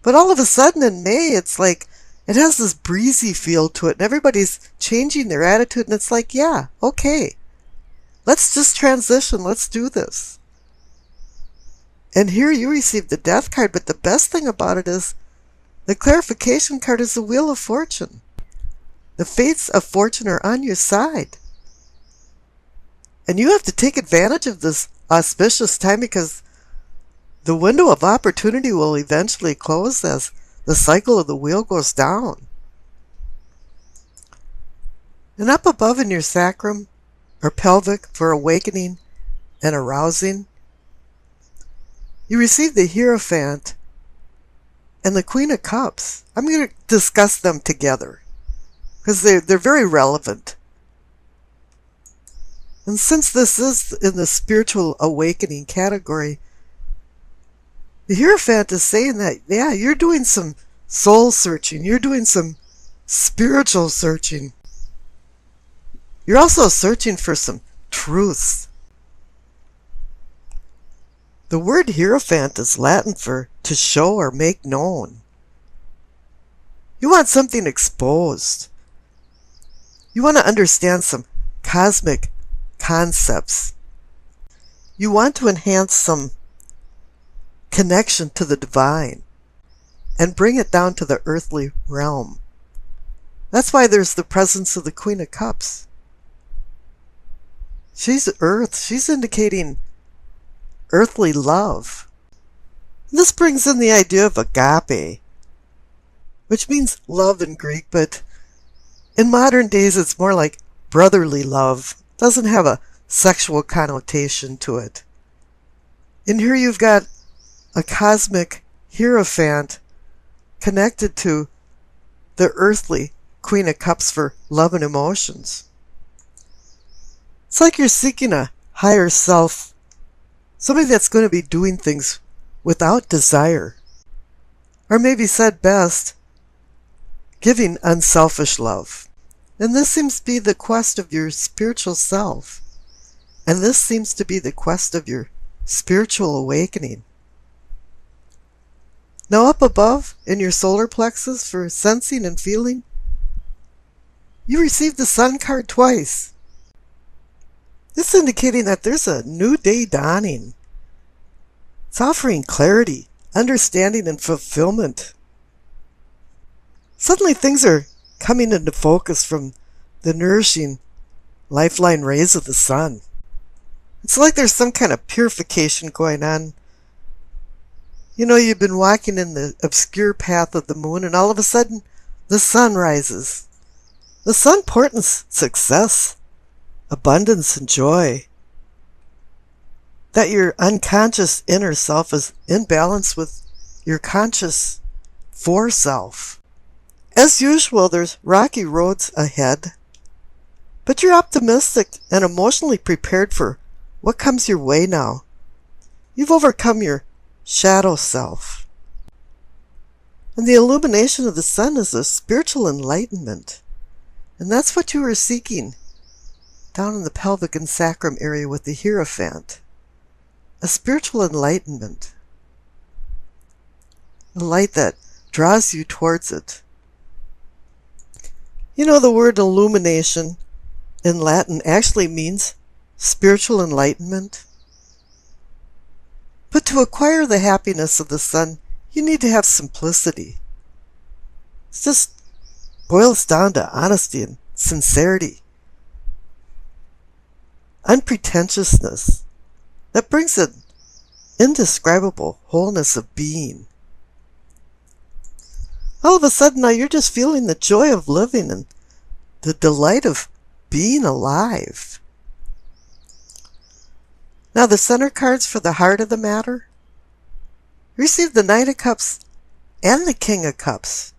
But all of a sudden in May, it's like it has this breezy feel to it, and everybody's changing their attitude, and it's like, yeah, okay, let's just transition, let's do this. And here you receive the Death card, but the best thing about it is the clarification card is the Wheel of Fortune. The fates of fortune are on your side. And you have to take advantage of this auspicious time, because the window of opportunity will eventually close as the cycle of the wheel goes down. And up above in your sacrum, or pelvic, for awakening and arousing, you receive the Hierophant and the Queen of Cups. I'm going to discuss them together because they're very relevant. And since this is in the spiritual awakening category, the Hierophant is saying that, yeah, you're doing some soul searching. You're doing some spiritual searching. You're also searching for some truths. The word Hierophant is Latin for to show or make known. You want something exposed. You want to understand some cosmic concepts. You want to enhance some connection to the divine and bring it down to the earthly realm. That's why there's the presence of the Queen of Cups. She's earth. She's indicating earthly love. This brings in the idea of agape, which means love in Greek, but in modern days it's more like brotherly love. It doesn't have a sexual connotation to it. And here you've got a cosmic Hierophant connected to the earthly Queen of Cups for love and emotions. It's like you're seeking a higher self, somebody that's going to be doing things without desire. Or maybe said best, giving unselfish love. And this seems to be the quest of your spiritual self. And this seems to be the quest of your spiritual awakening. Now up above, in your solar plexus for sensing and feeling, you receive the Sun card twice. This indicating that there's a new day dawning. It's offering clarity, understanding, and fulfillment. Suddenly things are coming into focus from the nourishing lifeline rays of the sun. It's like there's some kind of purification going on. You know, you've been walking in the obscure path of the moon, and all of a sudden the sun rises. The sun portends success, abundance, and joy. That your unconscious inner self is in balance with your conscious foreself. As usual, there's rocky roads ahead, but you're optimistic and emotionally prepared for what comes your way now. You've overcome your shadow self. And the illumination of the sun is a spiritual enlightenment. And that's what you were seeking down in the pelvic and sacrum area with the Hierophant. A spiritual enlightenment. A light that draws you towards it. You know, the word illumination in Latin actually means spiritual enlightenment. But to acquire the happiness of the sun, you need to have simplicity. It just boils down to honesty and sincerity. Unpretentiousness. That brings an indescribable wholeness of being. All of a sudden now you're just feeling the joy of living and the delight of being alive. Now the center cards for the heart of the matter. Receive the Knight of Cups and the King of Cups.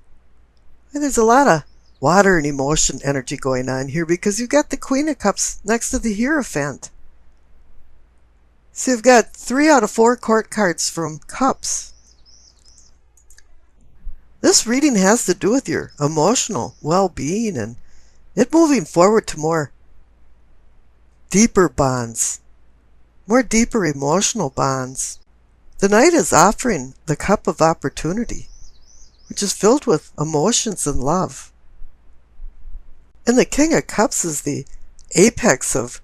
And there's a lot of water and emotion energy going on here because you've got the Queen of Cups next to the Hierophant. So you've got 3 out of 4 court cards from Cups. This reading has to do with your emotional well-being and it moving forward to more deeper bonds, more deeper emotional bonds. The Knight is offering the cup of opportunity. which is filled with emotions and love. And the King of Cups is the apex of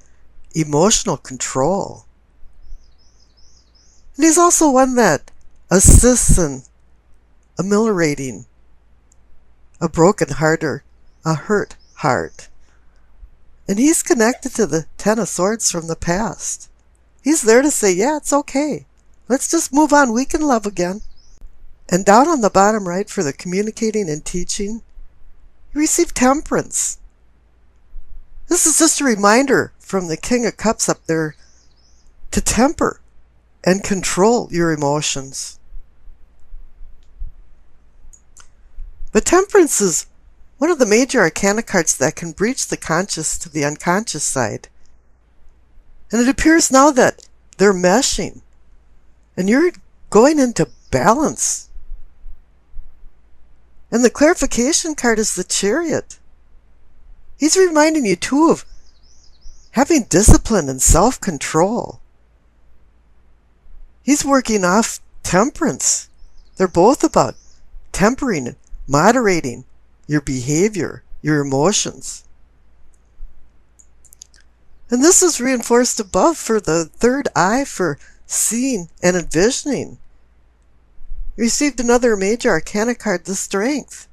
emotional control. And he's also one that assists in ameliorating a broken heart or a hurt heart. And he's connected to the Ten of Swords from the past. He's there to say, yeah, it's okay. Let's just move on. We can love again. And down on the bottom right for the communicating and teaching, you receive Temperance. This is just a reminder from the King of Cups up there to temper and control your emotions. But Temperance is one of the major arcana cards that can breach the conscious to the unconscious side. And it appears now that they're meshing. And you're going into balance. And the clarification card is the Chariot. He's reminding you too of having discipline and self-control. He's working off temperance. They're both about tempering and moderating your behavior, your emotions. And this is reinforced above for the third eye for seeing and envisioning. You received another major arcana card, the Strength.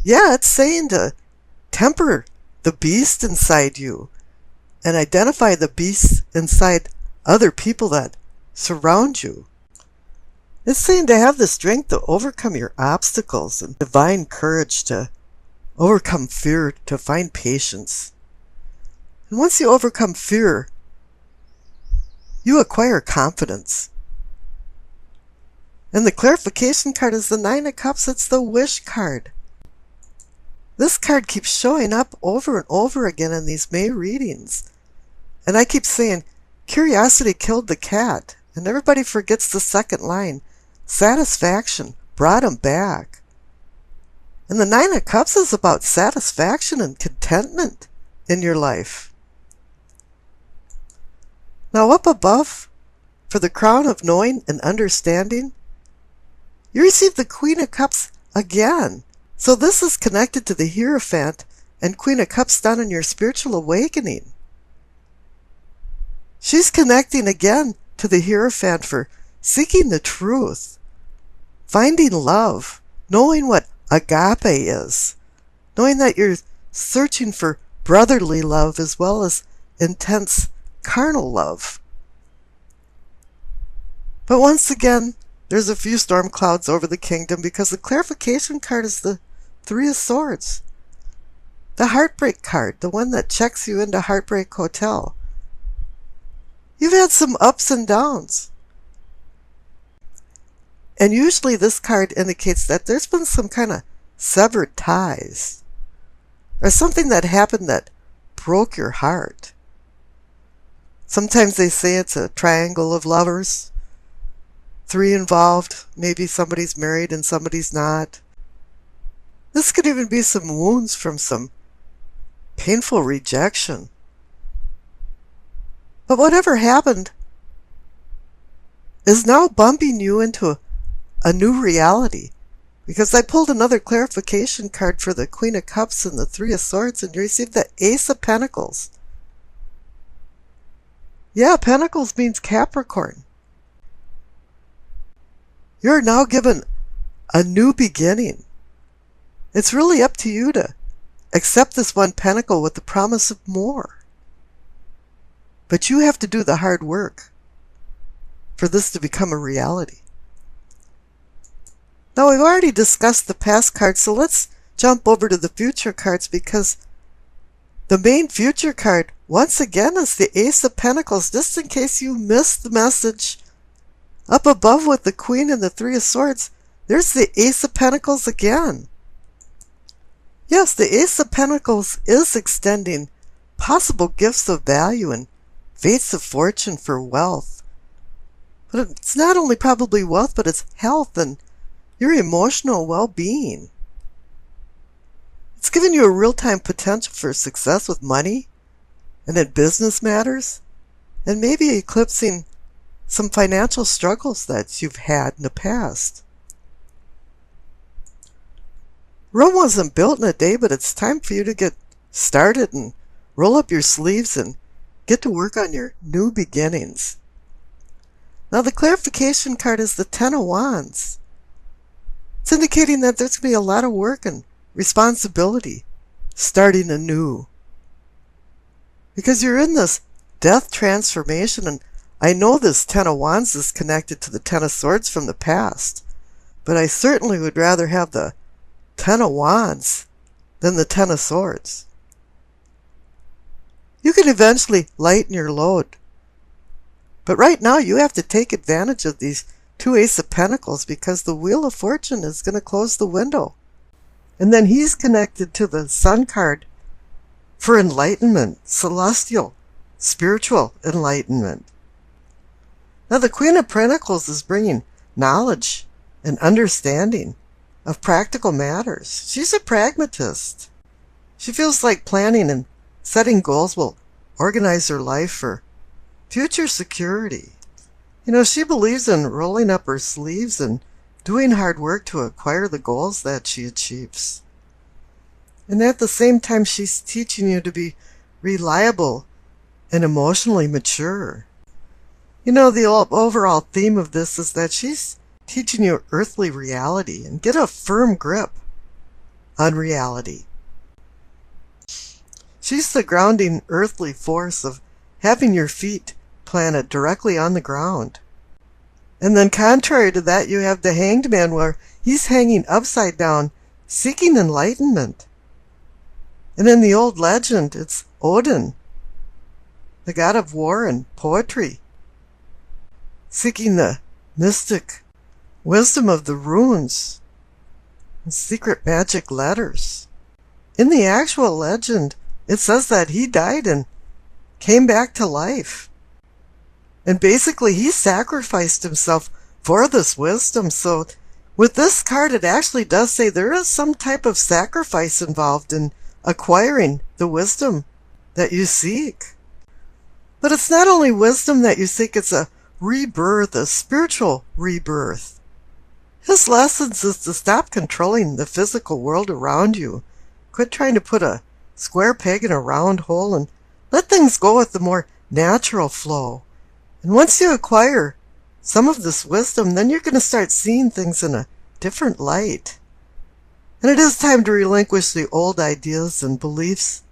Yeah, it's saying to temper the beast inside you and identify the beasts inside other people that surround you. It's saying to have the strength to overcome your obstacles and divine courage to overcome fear, to find patience. And once you overcome fear, you acquire confidence. And the clarification card is the Nine of Cups. It's the Wish card. This card keeps showing up over and over again in these May readings. And I keep saying, curiosity killed the cat. And everybody forgets the second line. Satisfaction brought him back. And the Nine of Cups is about satisfaction and contentment in your life. Now up above, for the crown of knowing and understanding, you receive the Queen of Cups again. So this is connected to the Hierophant and Queen of Cups down in your spiritual awakening. She's connecting again to the Hierophant for seeking the truth, finding love, knowing what agape is, knowing that you're searching for brotherly love as well as intense carnal love. But once again, there's a few storm clouds over the kingdom because the clarification card is the Three of Swords. The Heartbreak card, the one that checks you into Heartbreak Hotel. You've had some ups and downs. And usually this card indicates that there's been some kind of severed ties. Or something that happened that broke your heart. Sometimes they say it's a triangle of lovers. 3 involved. Maybe somebody's married and somebody's not. This could even be some wounds from some painful rejection. But whatever happened is now bumping you into a new reality. Because I pulled another clarification card for the Queen of Cups and the Three of Swords and you received the Ace of Pentacles. Yeah, Pentacles means Capricorn. You're now given a new beginning. It's really up to you to accept this one pentacle with the promise of more. But you have to do the hard work for this to become a reality. Now, we've already discussed the past cards, so let's jump over to the future cards because the main future card, once again, is the Ace of Pentacles, just in case you missed the message. Up above with the Queen and the Three of Swords, there's the Ace of Pentacles again. Yes, the Ace of Pentacles is extending possible gifts of value and fates of fortune for wealth. But it's not only probably wealth, but it's health and your emotional well-being. It's giving you a real-time potential for success with money and in business matters, and maybe eclipsing some financial struggles that you've had in the past. Rome wasn't built in a day, but it's time for you to get started and roll up your sleeves and get to work on your new beginnings. Now the clarification card is the Ten of Wands. It's indicating that there's going to be a lot of work and responsibility starting anew. Because you're in this death transformation, and I know this Ten of Wands is connected to the Ten of Swords from the past, but I certainly would rather have the Ten of Wands than the Ten of Swords. You can eventually lighten your load, but right now you have to take advantage of these two Ace of Pentacles, because the Wheel of Fortune is going to close the window. And then he's connected to the Sun card for enlightenment, celestial, spiritual enlightenment. Now the Queen of Pentacles is bringing knowledge and understanding of practical matters. She's a pragmatist. She feels like planning and setting goals will organize her life for future security. You know, she believes in rolling up her sleeves and doing hard work to acquire the goals that she achieves. And at the same time, she's teaching you to be reliable and emotionally mature. You know, the overall theme of this is that she's teaching you earthly reality and get a firm grip on reality. She's the grounding earthly force of having your feet planted directly on the ground. And then contrary to that, you have the Hanged Man, where he's hanging upside down, seeking enlightenment. And in the old legend, it's Odin, the god of war and poetry, seeking the mystic wisdom of the runes and secret magic letters. In the actual legend, it says that he died and came back to life. And basically, he sacrificed himself for this wisdom. So with this card, it actually does say there is some type of sacrifice involved in acquiring the wisdom that you seek. But it's not only wisdom that you seek, it's a rebirth, a spiritual rebirth. His lessons is to stop controlling the physical world around you. Quit trying to put a square peg in a round hole and let things go with the more natural flow. And once you acquire some of this wisdom, then you're going to start seeing things in a different light. And it is time to relinquish the old ideas and beliefs,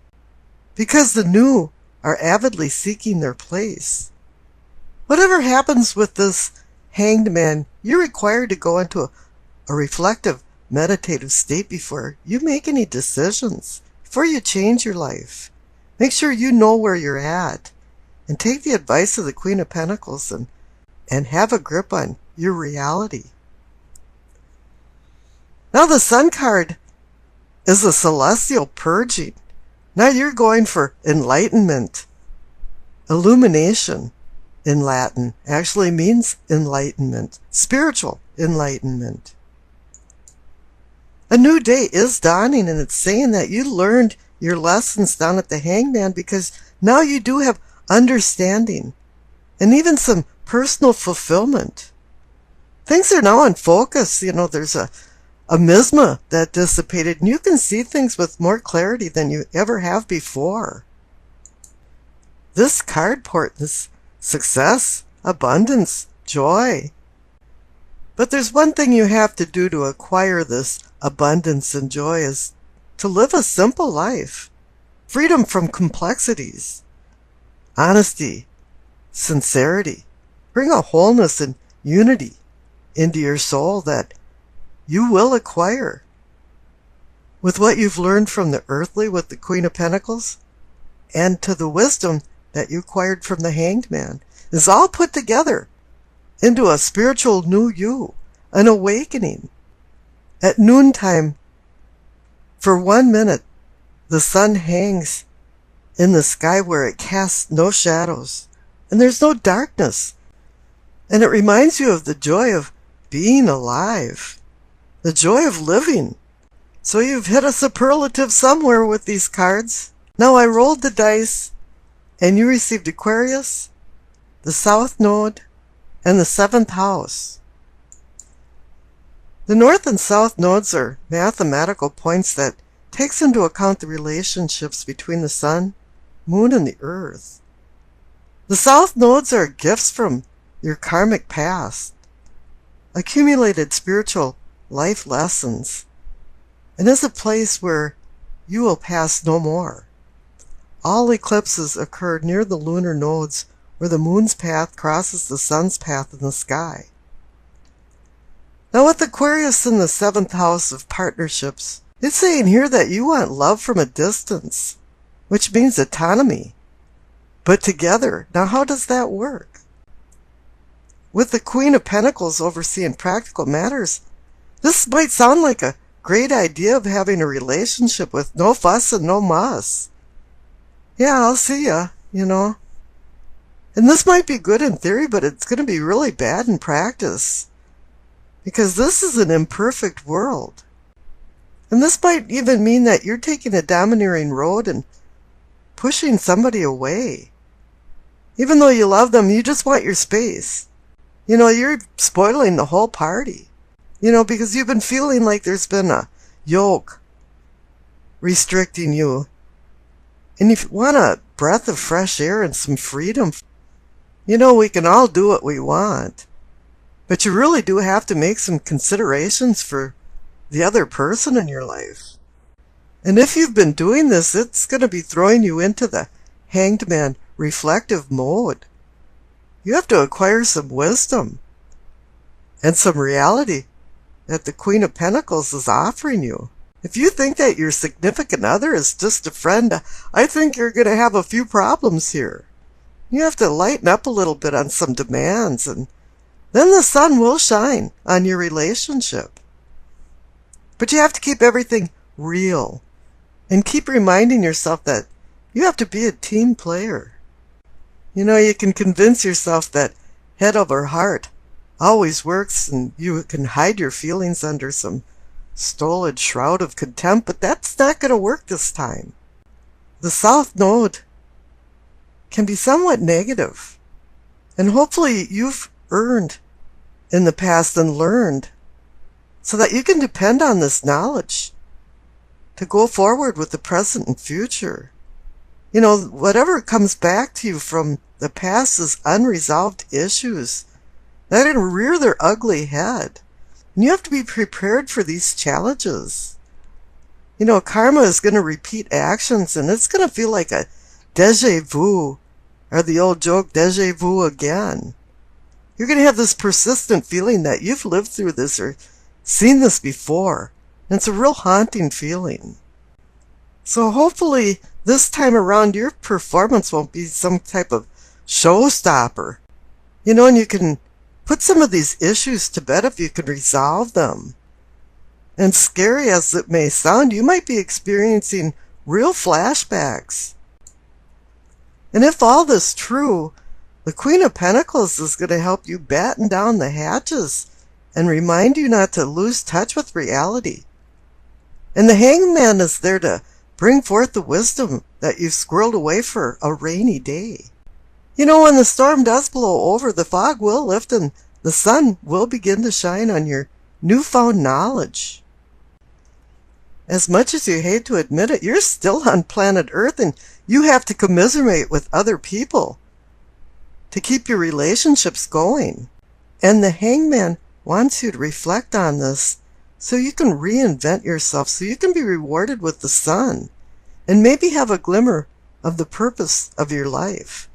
because the new are avidly seeking their place. Whatever happens with this Hanged Man, you're required to go into a reflective, meditative state before you make any decisions, before you change your life. Make sure you know where you're at, and take the advice of the Queen of Pentacles and have a grip on your reality. Now the Sun card is a celestial purging. Now you're going for enlightenment. Illumination in Latin actually means enlightenment, spiritual enlightenment. A new day is dawning, and it's saying that you learned your lessons down at the Hangman, because now you do have understanding and even some personal fulfillment. Things are now in focus. You know, there's a miasma that dissipated, and you can see things with more clarity than you ever have before. This card portends success, abundance, joy. But there's one thing you have to do to acquire this abundance and joy, is to live a simple life. Freedom from complexities. Honesty, sincerity. Bring a wholeness and unity into your soul that you will acquire. With what you've learned from the earthly with the Queen of Pentacles, and to the wisdom that you acquired from the Hanged Man, is all put together into a spiritual new you, an awakening. At noontime, for 1 minute, the sun hangs in the sky where it casts no shadows, and there's no darkness. And it reminds you of the joy of being alive, the joy of living. So you've hit a superlative somewhere with these cards. Now I rolled the dice, and you received Aquarius, the South Node, and the 7th house. The north and south nodes are mathematical points that takes into account the relationships between the sun, moon, and the earth. The south nodes are gifts from your karmic past, accumulated spiritual life lessons, and is a place where you will pass no more. All eclipses occur near the lunar nodes where the moon's path crosses the sun's path in the sky. Now with Aquarius in the 7th house of partnerships, it's saying here that you want love from a distance, which means autonomy, but together. Now how does that work? With the Queen of Pentacles overseeing practical matters, this might sound like a great idea of having a relationship with no fuss and no muss. Yeah, I'll see ya, And this might be good in theory, but it's going to be really bad in practice. Because this is an imperfect world. And this might even mean that you're taking a domineering road and pushing somebody away. Even though you love them, you just want your space. You're spoiling the whole party. Because you've been feeling like there's been a yoke restricting you. And if you want a breath of fresh air and some freedom, we can all do what we want. But you really do have to make some considerations for the other person in your life. And if you've been doing this, it's going to be throwing you into the hanged man reflective mode. You have to acquire some wisdom and some reality that the Queen of Pentacles is offering you. If you think that your significant other is just a friend, I think you're going to have a few problems here. You have to lighten up a little bit on some demands, and then the sun will shine on your relationship. But you have to keep everything real and keep reminding yourself that you have to be a team player. You can convince yourself that head over heart always works, and you can hide your feelings under some stolid shroud of contempt, but that's not going to work this time. The South Node can be somewhat negative, and hopefully you've earned in the past and learned so that you can depend on this knowledge to go forward with the present and future. Whatever comes back to you from the past is unresolved issues that are going to rear their ugly head. And you have to be prepared for these challenges. Karma is going to repeat actions, and it's going to feel like a déjà vu, or the old joke, déjà vu again. You're going to have this persistent feeling that you've lived through this or seen this before. And it's a real haunting feeling. So hopefully this time around your performance won't be some type of showstopper. And you can put some of these issues to bed if you can resolve them. And scary as it may sound, you might be experiencing real flashbacks. And if all this is true, the Queen of Pentacles is going to help you batten down the hatches and remind you not to lose touch with reality. And the Hangman is there to bring forth the wisdom that you've squirreled away for a rainy day. When the storm does blow over, the fog will lift and the sun will begin to shine on your newfound knowledge. As much as you hate to admit it, you're still on planet Earth, and you have to commiserate with other people to keep your relationships going. And the Hangman wants you to reflect on this so you can reinvent yourself, so you can be rewarded with the sun and maybe have a glimmer of the purpose of your life.